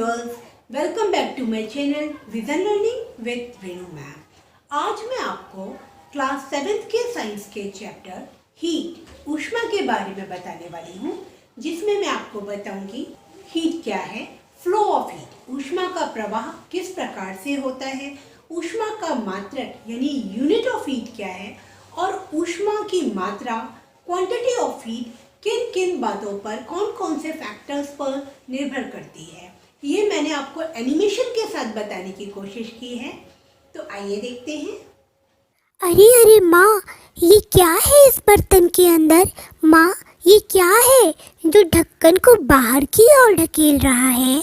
viewers, welcome back to my channel Vision Learning with Renu ma'am. आज मैं आपको class 7th के science के चैप्टर हीट ऊष्मा के बारे में बताने वाली हूँ, जिसमें मैं आपको बताऊंगी हीट क्या है, फ्लो ऑफ हीट, ऊष्मा का प्रवाह किस प्रकार से होता है, ऊष्मा का मात्रक यानी यूनिट ऑफ हीट क्या है और ऊष्मा की मात्रा क्वांटिटी ऑफ हीट किन किन बातों पर, कौन कौन से फैक्टर्स पर निर्भर करती है। ये मैंने आपको एनिमेशन के साथ बताने की कोशिश की है, तो आइए देखते हैं। अरे अरे माँ, ये क्या है इस बर्तन के अंदर? माँ, ये क्या है जो ढक्कन को बाहर की ओर ढकेल रहा है?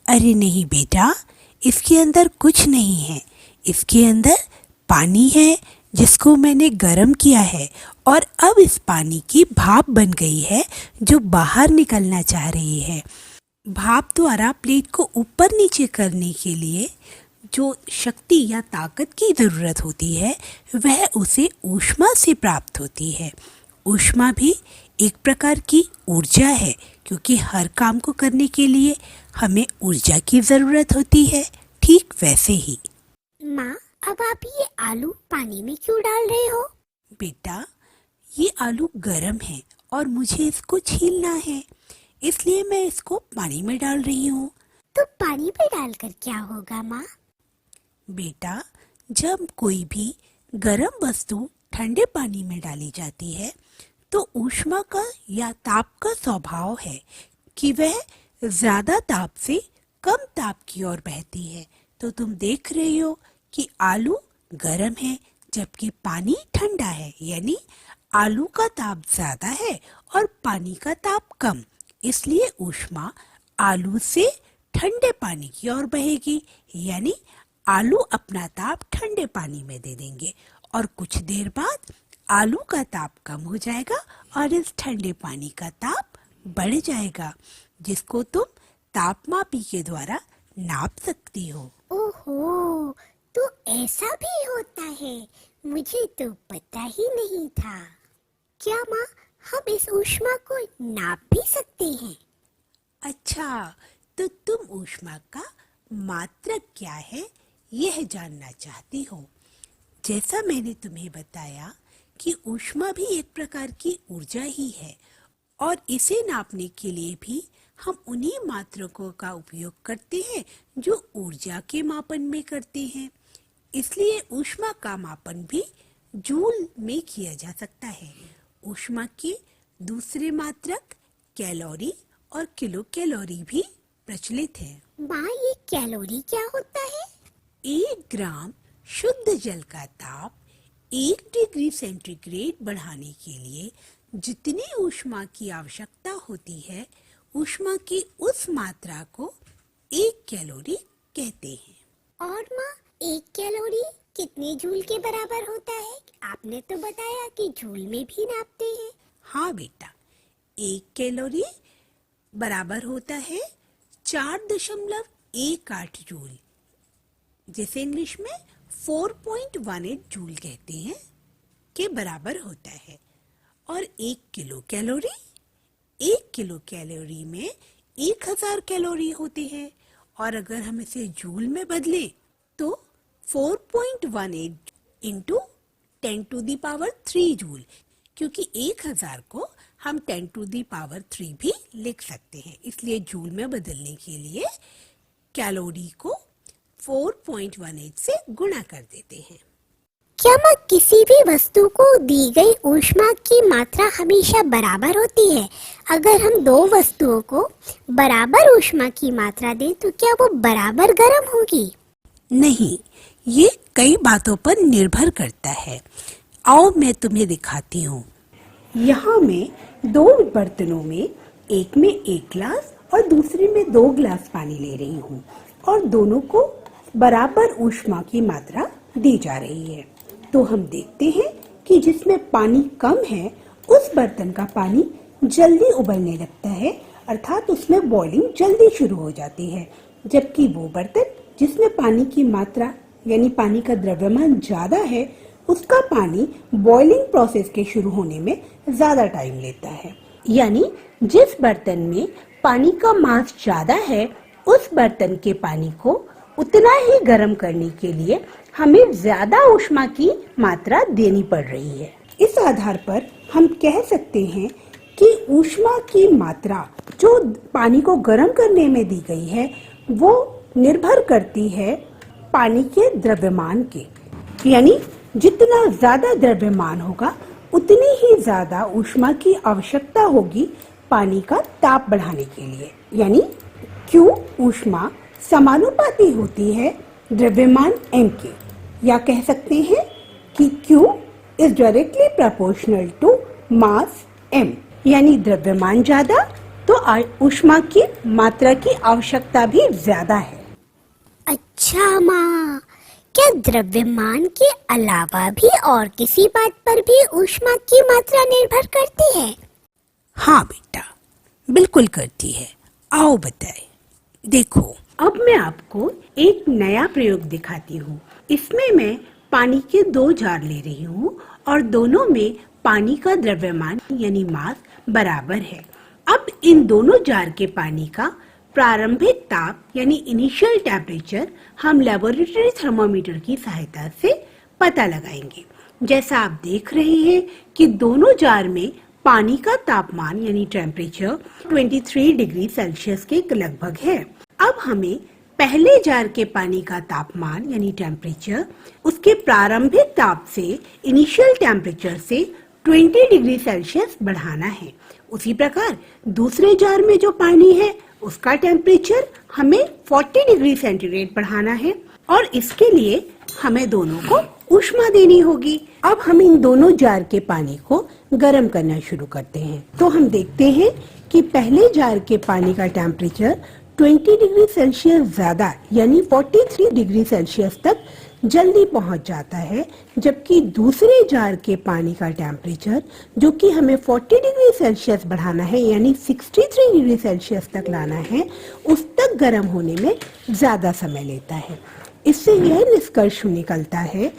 अरे नहीं बेटा, इसके अंदर कुछ नहीं है। इसके अंदर पानी है जिसको मैंने गर्म किया है और अब इस पानी की भाप बन गई है जो बाहर निकलना चाह रही है। भाप द्वारा प्लेट को ऊपर नीचे करने के लिए जो शक्ति या ताकत की ज़रूरत होती है वह उसे ऊष्मा से प्राप्त होती है। ऊष्मा भी एक प्रकार की ऊर्जा है, क्योंकि हर काम को करने के लिए हमें ऊर्जा की ज़रूरत होती है। ठीक वैसे ही माँ, अब आप ये आलू पानी में क्यों डाल रहे हो? बेटा, ये आलू गरम है और मुझे इसको छीलना है, इसलिए मैं इसको पानी में डाल रही हूँ। तो पानी में डालकर क्या होगा माँ? बेटा, जब कोई भी गरम वस्तु ठंडे पानी में डाली जाती है तो ऊष्मा का या ताप का स्वभाव है कि वह ज्यादा ताप से कम ताप की ओर बहती है। तो तुम देख रही हो कि आलू गरम है जबकि पानी ठंडा है, यानी आलू का ताप ज्यादा है और पानी का ताप कम, इसलिए ऊष्मा आलू से ठंडे पानी की ओर बहेगी, यानी आलू अपना ताप ठंडे पानी में दे देंगे और कुछ देर बाद आलू का ताप कम हो जाएगा और इस ठंडे पानी का ताप बढ़ जाएगा, जिसको तुम तापमापी के द्वारा नाप सकती हो। ओहो, तो ऐसा भी होता है, मुझे तो पता ही नहीं था। क्या माँ, हम इस ऊष्मा को नाप भी सकते हैं? अच्छा, तो तुम ऊष्मा का मात्रक क्या है यह जानना चाहती हो। जैसा मैंने तुम्हें बताया कि ऊष्मा भी एक प्रकार की ऊर्जा ही है और इसे नापने के लिए भी हम उन्हीं मात्रकों का उपयोग करते हैं जो ऊर्जा के मापन में करते हैं। इसलिए ऊष्मा का मापन भी जूल में किया जा सकता है। ऊष्मा के दूसरे मात्रक कैलोरी और किलो कैलोरी भी प्रचलित है। माँ, ये कैलोरी क्या होता है? 1 ग्राम शुद्ध जल का ताप 1 डिग्री सेंटीग्रेड बढ़ाने के लिए जितनी ऊष्मा की आवश्यकता होती है, ऊष्मा की उस मात्रा को 1 कैलोरी कहते हैं। और माँ, 1 कैलोरी कितने जूल के बराबर होता है? आपने तो बताया कि जूल में भी नापते हैं। हाँ बेटा, 1 कैलोरी बराबर होता है 4.18 जूल, जिसे इंग्लिश में 4.18 जूल कहते हैं, के बराबर होता है। और 1 किलो कैलोरी में 1000 कैलोरी होते हैं, और अगर हम इसे जूल में बदलें तो 4.18 इंटू 10⁻³ जूल, क्योंकि 1000 को हम 10⁻³ भी लिख सकते हैं, इसलिए जूल में बदलने के लिए कैलोरी को 4.18 से गुणा कर देते हैं। क्या माँ, किसी भी वस्तु को दी गई ऊष्मा की मात्रा हमेशा बराबर होती है? अगर हम दो वस्तुओं को बराबर ऊष्मा की मात्रा दें तो क्या वो बराबर गर्म होगी? नहीं, ये कई बातों पर निर्भर करता है। आओ मैं तुम्हें दिखाती हूँ। यहाँ मैं 2 बर्तनों में, एक में 1 गिलास और दूसरे में 2 गिलास पानी ले रही हूँ और दोनों को बराबर ऊष्मा की मात्रा दी जा रही है। तो हम देखते हैं कि जिसमें पानी कम है उस बर्तन का पानी जल्दी उबलने लगता है, अर्थात उसमें बॉइलिंग जल्दी शुरू हो जाती है, जबकि वो बर्तन जिसमें पानी की मात्रा यानी पानी का द्रव्यमान ज्यादा है उसका पानी बॉइलिंग प्रोसेस के शुरू होने में ज्यादा टाइम लेता है। यानी जिस बर्तन में पानी का मास ज्यादा है उस बर्तन के पानी को उतना ही गर्म करने के लिए हमें ज्यादा ऊष्मा की मात्रा देनी पड़ रही है। इस आधार पर हम कह सकते हैं कि ऊष्मा की मात्रा जो पानी को गर्म करने में दी गई है वो निर्भर करती है पानी के द्रव्यमान के, यानी जितना ज्यादा द्रव्यमान होगा उतनी ही ज्यादा ऊष्मा की आवश्यकता होगी पानी का ताप बढ़ाने के लिए। यानी Q ऊष्मा समानुपाती होती है द्रव्यमान m के, या कह सकते हैं कि Q is directly proportional to mass m, यानी द्रव्यमान ज्यादा तो ऊष्मा की मात्रा की आवश्यकता भी ज्यादा है। अच्छा माँ, क्या द्रव्यमान के अलावा भी और किसी बात पर भी ऊष्मा की मात्रा निर्भर करती है? हाँ बेटा, बिल्कुल करती है। आओ बताए। देखो, अब मैं आपको एक नया प्रयोग दिखाती हूँ। इसमें मैं पानी के 2 जार ले रही हूँ और दोनों में पानी का द्रव्यमान यानी मास बराबर है। अब इन दोनों जार के पानी का प्रारंभिक ताप यानी इनिशियल टेम्परेचर हम लेबोरेटरी थर्मोमीटर की सहायता से पता लगाएंगे। जैसा आप देख रहे हैं कि दोनों जार में पानी का तापमान यानी टेम्परेचर 23 डिग्री सेल्सियस के लगभग है। अब हमें पहले जार के पानी का तापमान यानी टेम्परेचर उसके प्रारंभिक ताप से इनिशियल टेम्परेचर से 20 डिग्री सेल्सियस बढ़ाना है। उसी प्रकार दूसरे जार में जो पानी है उसका टेम्परेचर हमें 40 डिग्री सेंटीग्रेड बढ़ाना है और इसके लिए हमें दोनों को ऊष्मा देनी होगी। अब हम इन दोनों जार के पानी को गर्म करना शुरू करते हैं। तो हम देखते हैं कि पहले जार के पानी का टेम्परेचर 20 डिग्री सेल्सियस ज्यादा यानी 43 डिग्री सेल्सियस तक जल्दी पहुंच जाता है, जबकि दूसरे जार के पानी का टेम्परेचर जो कि हमें 40 डिग्री सेल्सियस बढ़ाना है यानी 63 डिग्री सेल्सियस तक लाना है, उस तक गर्म होने में ज्यादा समय लेता है। इससे यह निष्कर्ष निकलता है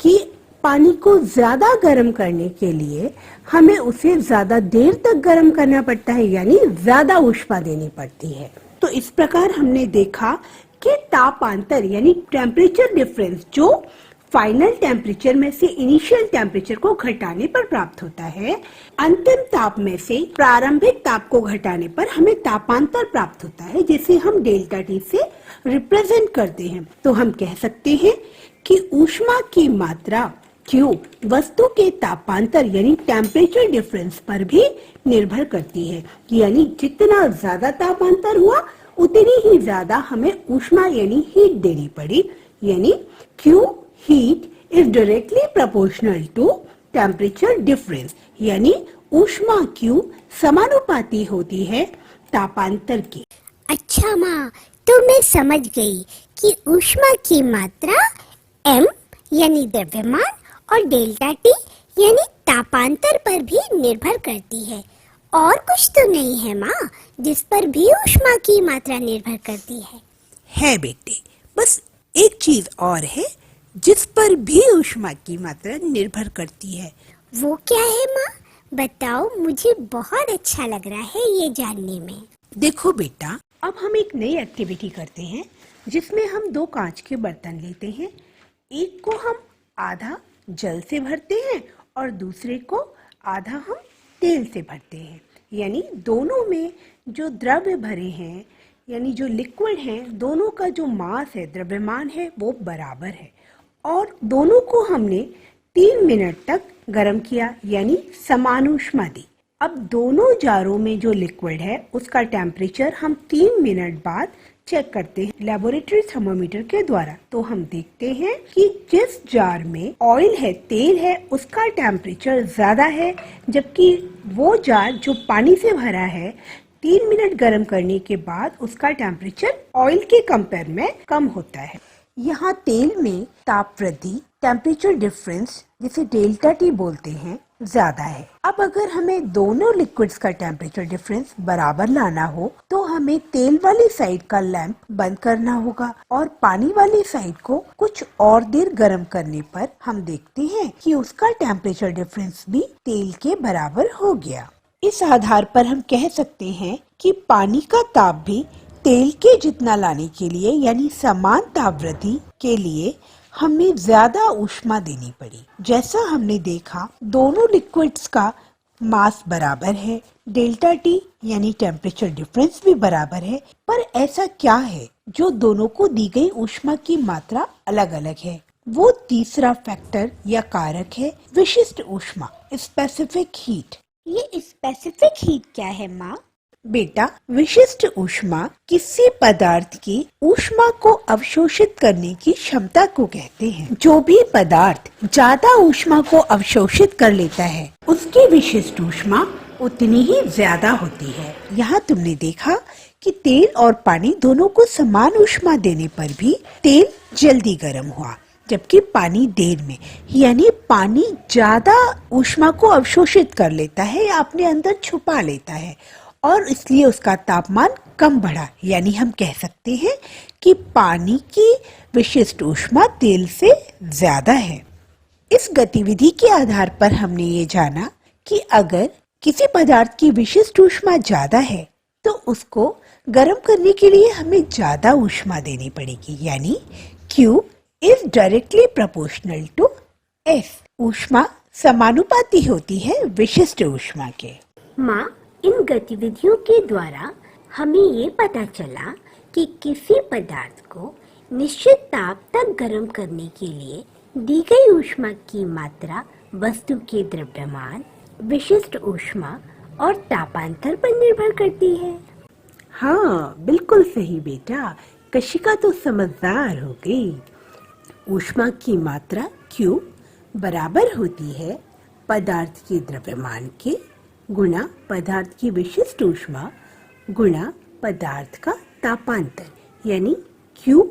कि पानी को ज्यादा गर्म करने के लिए हमें उसे ज्यादा देर तक गर्म करना पड़ता है, यानी ज्यादा ऊष्मा देनी पड़ती है। तो इस प्रकार हमने देखा कि तापांतर यानी टेम्परेचर डिफरेंस जो फाइनल टेम्परेचर में से इनिशियल टेम्परेचर को घटाने पर प्राप्त होता है, अंतिम ताप में से प्रारंभिक ताप को घटाने पर हमें तापांतर प्राप्त होता है, जिसे हम डेल्टा टी से रिप्रेजेंट करते हैं। तो हम कह सकते हैं कि ऊष्मा की मात्रा Q वस्तु के तापांतर यानी टेम्परेचर डिफरेंस पर भी निर्भर करती है, यानी जितना ज्यादा तापांतर हुआ उतनी ही ज्यादा हमें ऊष्मा यानी हीट देनी पड़ी, यानी Q heat is directly proportional to temperature difference, यानी ऊष्मा Q समानुपाती होती है तापांतर की। अच्छा माँ, तो मैं समझ गई कि ऊष्मा की मात्रा m यानी द्रव्यमान और डेल्टा टी यानी तापांतर पर भी निर्भर करती है। और कुछ तो नहीं है माँ जिस पर भी ऊष्मा की मात्रा निर्भर करती है बेटे, बस एक चीज और है जिस पर भी ऊष्मा की मात्रा निर्भर करती है। वो क्या है माँ? बताओ, मुझे बहुत अच्छा लग रहा है ये जानने में। देखो बेटा, अब हम एक नई एक्टिविटी करते हैं जिसमें हम 2 कांच के बर्तन लेते हैं। एक को हम आधा जल से भरते हैं और दूसरे को आधा हम तेल से भरते हैं, यानी दोनों में जो द्रव्य भरे हैं यानी जो लिक्विड हैं, दोनों का जो मास है, द्रव्यमान है, वो बराबर है और दोनों को हमने 3 मिनट तक गर्म किया यानी समान ऊष्मा दी। अब दोनों जारों में जो लिक्विड है उसका टेम्परेचर हम 3 मिनट बाद चेक करते हैं लेबोरेटरी थर्मोमीटर के द्वारा। तो हम देखते हैं कि जिस जार में ऑयल है, तेल है, उसका टेम्परेचर ज्यादा है, जबकि वो जार जो पानी से भरा है 3 मिनट गर्म करने के बाद उसका टेम्परेचर ऑयल के कंपेयर में कम होता है। यहाँ तेल में ताप वृद्धि टेम्परेचर डिफरेंस जिसे डेल्टा टी बोलते हैं ज्यादा है। अब अगर हमें दोनों लिक्विड्स का टेम्परेचर डिफरेंस बराबर लाना हो तो हमें तेल वाली साइड का लैंप बंद करना होगा और पानी वाली साइड को कुछ और देर गर्म करने पर हम देखते हैं कि उसका टेम्परेचर डिफरेंस भी तेल के बराबर हो गया। इस आधार पर हम कह सकते हैं कि पानी का ताप भी तेल के जितना लाने के लिए यानी समान तापवृद्धि के लिए हमें ज्यादा ऊष्मा देनी पड़ी। जैसा हमने देखा दोनों लिक्विड्स का मास बराबर है, डेल्टा टी यानी टेम्परेचर डिफरेंस भी बराबर है, पर ऐसा क्या है जो दोनों को दी गई ऊष्मा की मात्रा अलग अलग है? वो तीसरा फैक्टर या कारक है विशिष्ट ऊष्मा, स्पेसिफिक हीट। ये स्पेसिफिक हीट क्या है माँ? बेटा, विशिष्ट ऊष्मा किसी पदार्थ की ऊष्मा को अवशोषित करने की क्षमता को कहते हैं। जो भी पदार्थ ज्यादा ऊष्मा को अवशोषित कर लेता है उसकी विशिष्ट ऊष्मा उतनी ही ज्यादा होती है। यहाँ तुमने देखा कि तेल और पानी दोनों को समान ऊष्मा देने पर भी तेल जल्दी गर्म हुआ, जबकि पानी देर में, यानी पानी ज्यादा ऊष्मा को अवशोषित कर लेता है या अपने अंदर छुपा लेता है और इसलिए उसका तापमान कम बढ़ा। यानी हम कह सकते हैं कि पानी की विशिष्ट ऊष्मा तेल से ज्यादा है। इस गतिविधि के आधार पर हमने ये जाना कि अगर किसी पदार्थ की विशिष्ट ऊष्मा ज्यादा है तो उसको गर्म करने के लिए हमें ज्यादा ऊष्मा देनी पड़ेगी, यानी Q is directly proportional to S। ऊष्मा समानुपाती होती है विशिष्ट ऊष्मा के। माँ, इन गतिविधियों के द्वारा हमें ये पता चला कि किसी पदार्थ को निश्चित ताप तक गर्म करने के लिए दी गई ऊष्मा की मात्रा वस्तु के द्रव्यमान, विशिष्ट ऊष्मा और तापांतर पर निर्भर करती है। हाँ, बिल्कुल सही बेटा, कशिका तो समझदार हो गई। ऊष्मा की मात्रा Q बराबर होती है पदार्थ के द्रव्यमान के गुणा पदार्थ की विशिष्ट ऊष्मा गुणा पदार्थ का तापांतर, यानी Q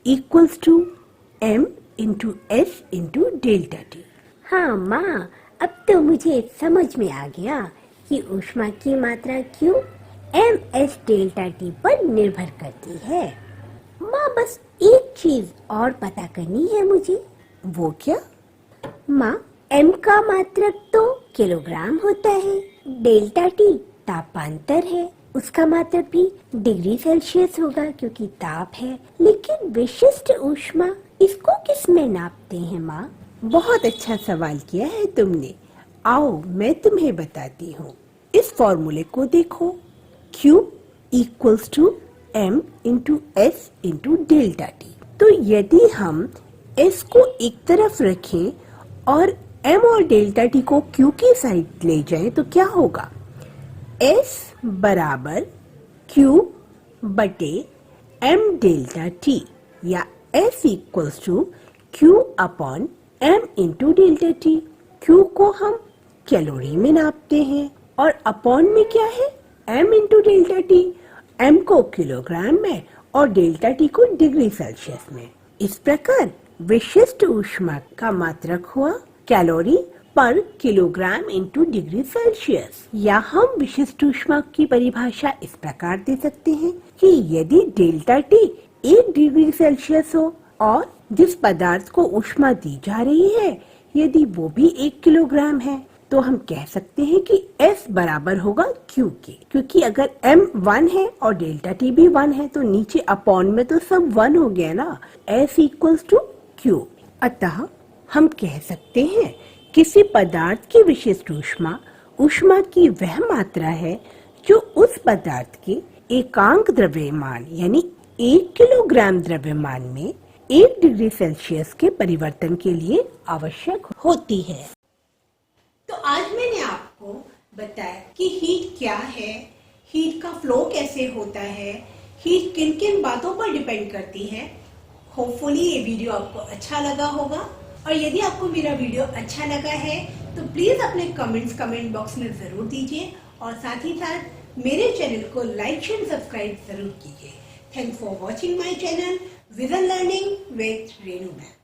equals to M into S into delta T. हाँ माँ, अब तो मुझे समझ में आ गया कि ऊष्मा की मात्रा Q MS डेल्टा टी पर निर्भर करती है। माँ, बस एक चीज और पता करनी है मुझे। वो क्या? माँ, M का मात्रक तो किलोग्राम होता है, डेल्टा टी तापांतर है, उसका मात्रक भी डिग्री सेल्सियस होगा क्योंकि ताप है, लेकिन विशिष्ट ऊष्मा इसको किस में नापते हैं माँ? बहुत अच्छा सवाल किया है तुमने। आओ मैं तुम्हें बताती हूँ। इस फॉर्मूले को देखो, Q equals to M into S into delta T. तो यदि हम S को एक तरफ रखें और M और डेल्टा टी को Q की साइड ले जाएं तो क्या होगा? S बराबर Q बटे M डेल्टा टी या S equals to Q upon M into delta T. Q को हम कैलोरी में नापते हैं और अपॉन में क्या है? M into delta T. M को किलोग्राम में और डेल्टा टी को डिग्री सेल्सियस में। इस प्रकार विशिष्ट ऊष्मा का मात्रक हुआ कैलोरी पर किलोग्राम इंटू डिग्री सेल्सियस। या हम विशिष्ट ऊष्मा की परिभाषा इस प्रकार दे सकते हैं कि यदि डेल्टा टी 1 डिग्री सेल्सियस हो और जिस पदार्थ को ऊष्मा दी जा रही है यदि वो भी 1 किलोग्राम है तो हम कह सकते हैं कि S बराबर होगा Q के, क्योंकि अगर M 1 है और डेल्टा टी भी 1 है तो नीचे अपॉन में तो सब 1 हो गया ना। S equals to Q। अतः हम कह सकते हैं किसी पदार्थ की विशिष्ट ऊष्मा ऊष्मा की वह मात्रा है जो उस पदार्थ के एकांक द्रव्यमान यानी 1 किलोग्राम द्रव्यमान में 1 डिग्री सेल्सियस के परिवर्तन के लिए आवश्यक होती है। तो आज मैंने आपको बताया कि हीट क्या है, हीट का फ्लो कैसे होता है, हीट किन किन बातों पर डिपेंड करती है। होपफुली ये वीडियो आपको अच्छा लगा होगा और यदि आपको मेरा वीडियो अच्छा लगा है तो प्लीज अपने कमेंट बॉक्स में जरूर दीजिए और साथ ही साथ मेरे चैनल को लाइक शेयर सब्सक्राइब जरूर कीजिए। Thanks for watching my channel vision learning with Renu ma'am.